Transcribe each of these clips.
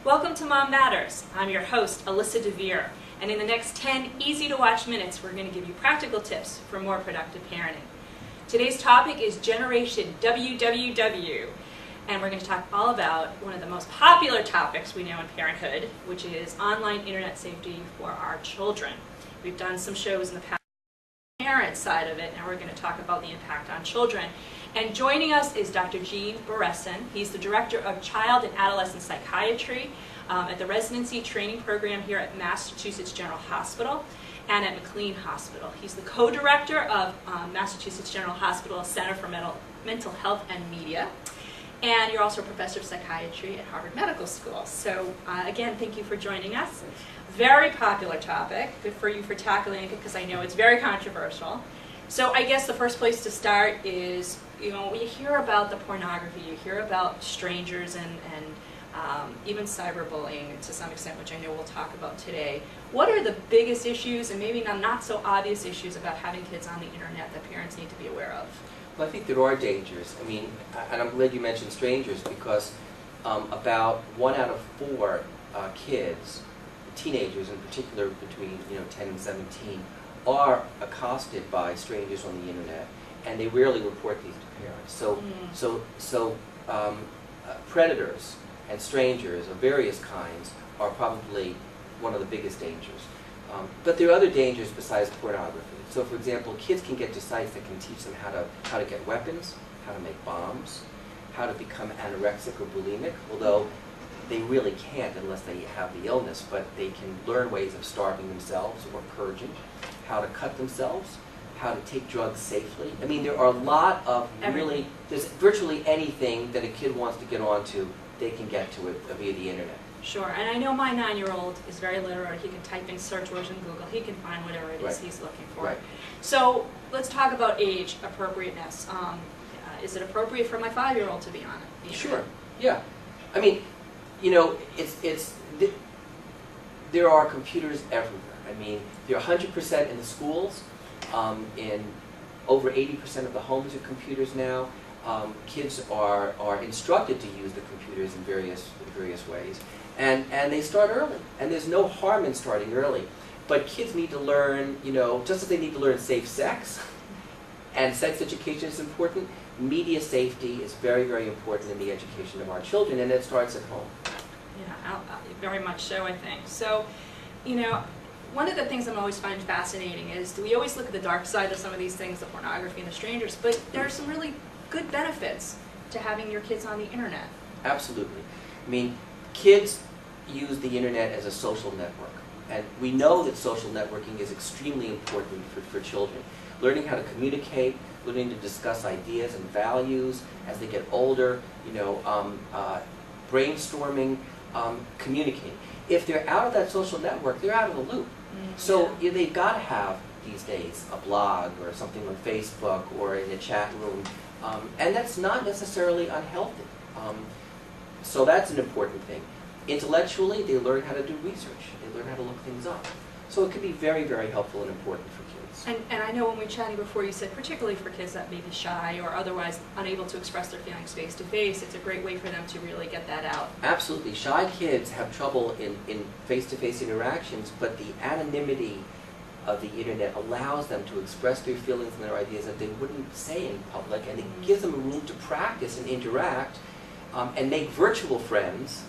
Welcome to Mom Matters. I'm your host, Alyssa Dver, and in the next 10 easy-to-watch minutes, we're going to give you practical tips for more productive parenting. Today's topic is Generation WWW, and we're going to talk all about one of the most popular topics we know in parenthood, which is online internet safety for our children. We've done some shows in the past on the parent side of it, and we're going to talk about the impact on children. And joining us is Dr. Gene Beresin. He's the Director of Child and Adolescent Psychiatry at the Residency Training Program here at Massachusetts General Hospital and at McLean Hospital. He's the co-director of Massachusetts General Hospital Center for Mental Health and Media. And you're also a professor of psychiatry at Harvard Medical School. So again, thank you for joining us. Very popular topic. Good for you for tackling it because I know it's very controversial. So I guess the first place to start is, you hear about the pornography, you hear about strangers and even cyberbullying to some extent, which I know we'll talk about today. What are the biggest issues and maybe not so obvious issues about having kids on the internet that parents need to be aware of? Well, I think there are dangers. And I'm glad you mentioned strangers because about 1 out of 4 kids, teenagers in particular between 10 and 17, are accosted by strangers on the internet, and they rarely report these to parents. So predators and strangers of various kinds are probably one of the biggest dangers. But there are other dangers besides pornography. So, for example, kids can get to sites that can teach them how to get weapons, how to make bombs, how to become anorexic or bulimic, although they really can't unless they have the illness, but they can learn ways of starving themselves or purging, how to cut themselves, how to take drugs safely. There are a lot of there's virtually anything that a kid wants to get onto, they can get to it via the internet. Sure, and I know my 9-year-old is very literate. He can type in search words in Google. He can find whatever it is he's looking for. Right. So let's talk about age appropriateness. Is it appropriate for my 5-year-old to be on it? Sure, yeah. There are computers everywhere. There are 100% in the schools. In over 80% of the homes are computers now. Kids are instructed to use the computers in various ways. And they start early. And there's no harm in starting early. But kids need to learn, just as they need to learn safe sex, and sex education is important, media safety is very, very important in the education of our children, and it starts at home. Yeah, very much so, I think. So, one of the things I'm always find fascinating is we always look at the dark side of some of these things, the pornography and the strangers, but there are some really good benefits to having your kids on the internet. Absolutely. Kids use the internet as a social network, and we know that social networking is extremely important for children. Learning how to communicate, learning to discuss ideas and values as they get older, brainstorming, communicating. If they're out of that social network, they're out of the loop. So they've got to have, these days, a blog or something on Facebook or in a chat room, and that's not necessarily unhealthy. So that's an important thing. Intellectually, they learn how to do research. They learn how to look things up. So it can be very, very helpful and important for kids. And I know when we were chatting before, you said particularly for kids that may be shy or otherwise unable to express their feelings face-to-face, it's a great way for them to really get that out. Absolutely. Shy kids have trouble in face-to-face interactions, but the anonymity of the internet allows them to express their feelings and their ideas that they wouldn't say in public, and it gives them a room to practice and interact and make virtual friends,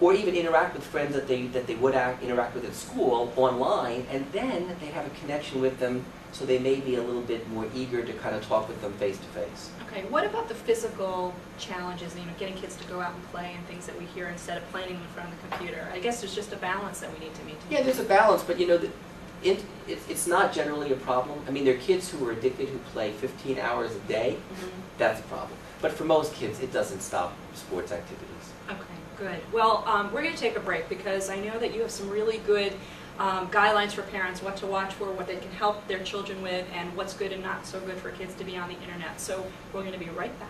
or even interact with friends that they would interact with at school online, and then they have a connection with them, so they may be a little bit more eager to kind of talk with them face to face. Okay, what about the physical challenges, getting kids to go out and play and things that we hear instead of playing them in front of the computer? I guess there's just a balance that we need to maintain. Yeah, there's a balance, but it's not generally a problem. There are kids who are addicted who play 15 hours a day. That's a problem. But for most kids, it doesn't stop sports activities. Okay. Good. Well, we're going to take a break because I know that you have some really good guidelines for parents, what to watch for, what they can help their children with, and what's good and not so good for kids to be on the internet. So we're going to be right back.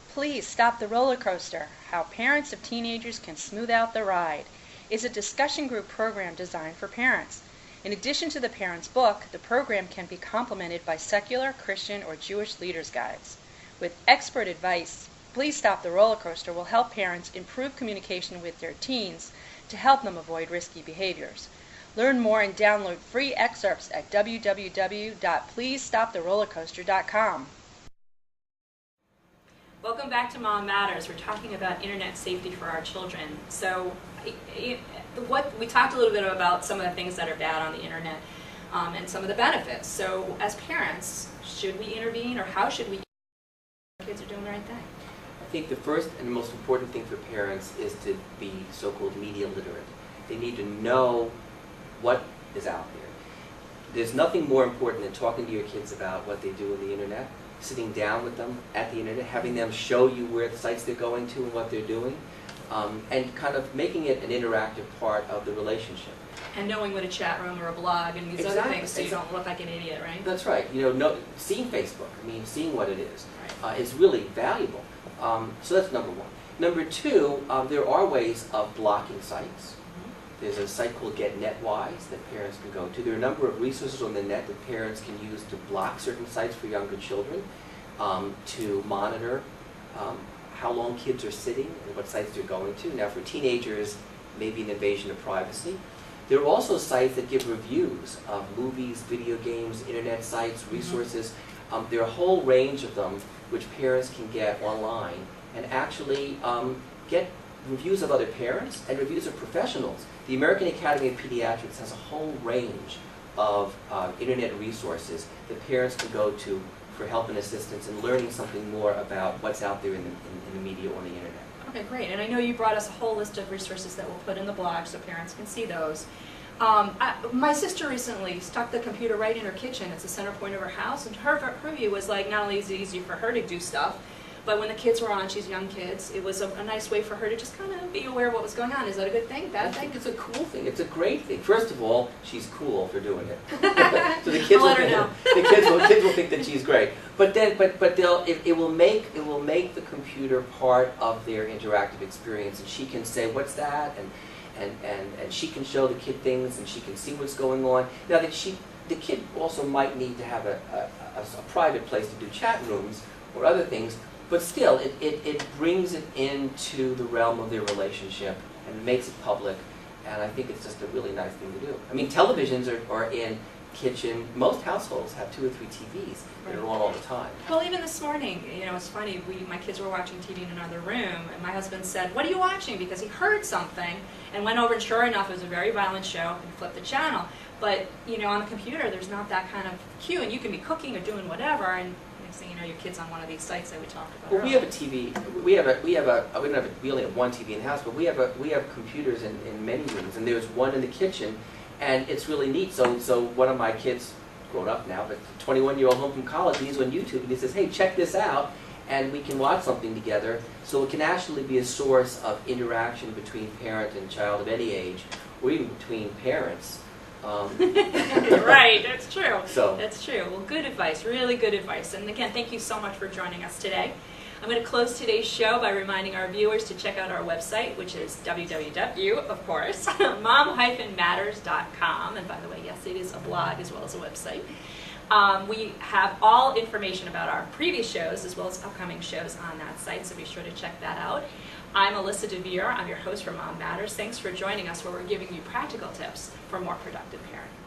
Please Stop the Roller Coaster, How Parents of Teenagers Can Smooth Out the Ride, is a discussion group program designed for parents. In addition to the parents' book, the program can be complemented by secular, Christian, or Jewish leaders' guides. With expert advice Please Stop the Roller Coaster will help parents improve communication with their teens to help them avoid risky behaviors. Learn more and download free excerpts at www.pleasestoptherollercoaster.com. Welcome back to Mom Matters. We're talking about internet safety for our children. So what we talked a little bit about some of the things that are bad on the internet and some of the benefits. So as parents, should we intervene, or how should we ensure our kids are doing the right thing? I think the first and most important thing for parents is to be so-called media literate. They need to know what is out there. There's nothing more important than talking to your kids about what they do on the internet, sitting down with them at the internet, having them show you where the sites they're going to and what they're doing, and kind of making it an interactive part of the relationship. And knowing what a chat room or a blog and these other things, so you don't look like an idiot, right? That's right. Seeing Facebook, seeing what it is, right, is really valuable. So that's number one. Number two, there are ways of blocking sites. There's a site called GetNetWise that parents can go to. There are a number of resources on the net that parents can use to block certain sites for younger children, to monitor how long kids are sitting and what sites they're going to. Now for teenagers, maybe an invasion of privacy. There are also sites that give reviews of movies, video games, internet sites, resources. There are a whole range of them which parents can get online and actually get reviews of other parents and reviews of professionals. The American Academy of Pediatrics has a whole range of internet resources that parents can go to for help and assistance in learning something more about what's out there in the media or on the internet. Okay, great. And I know you brought us a whole list of resources that we'll put in the blog so parents can see those. My sister recently stuck the computer right in her kitchen. It's the center point of her house, and her view was like, not only is it easy for her to do stuff, but when the kids were on, she's young kids, it was a nice way for her to just kind of be aware of what was going on. Is that a good thing, bad thing? I think it's a cool thing. It's a great thing. First of all, she's cool for doing it. So the I'll let her know. The kids will think that she's great. But it will make the computer part of their interactive experience, and she can say, "What's that?" and she can show the kid things, and she can see what's going on. Now the kid also might need to have a private place to do chat rooms or other things. But still, it brings it into the realm of their relationship and makes it public, and I think it's just a really nice thing to do. Televisions are in kitchen. Most households have 2 or 3 TVs that are on all the time. Well, even this morning, it's funny, my kids were watching TV in another room, and my husband said, "What are you watching?" Because he heard something, and went over, and sure enough, it was a very violent show, and flipped the channel. But, on the computer, there's not that kind of cue, and you can be cooking or doing whatever, and next thing you know, your kid's on one of these sites that we talked about Well, earlier. we have a TV. We only have one TV in the house, but we have computers in many rooms, and there's one in the kitchen, and it's really neat. So one of my kids, grown up now, but 21-year-old home from college, he's on YouTube, and he says, "Hey, check this out," and we can watch something together. So it can actually be a source of interaction between parent and child of any age, or even between parents. Right, that's true. So. That's true. Well, good advice, really good advice. And again, thank you so much for joining us today. I'm going to close today's show by reminding our viewers to check out our website, which is www, of course, mom-matters.com. And by the way, yes, it is a blog as well as a website. We have all information about our previous shows as well as upcoming shows on that site, so be sure to check that out. I'm Alyssa Dver. I'm your host for Mom Matters. Thanks for joining us, where we're giving you practical tips for more productive parenting.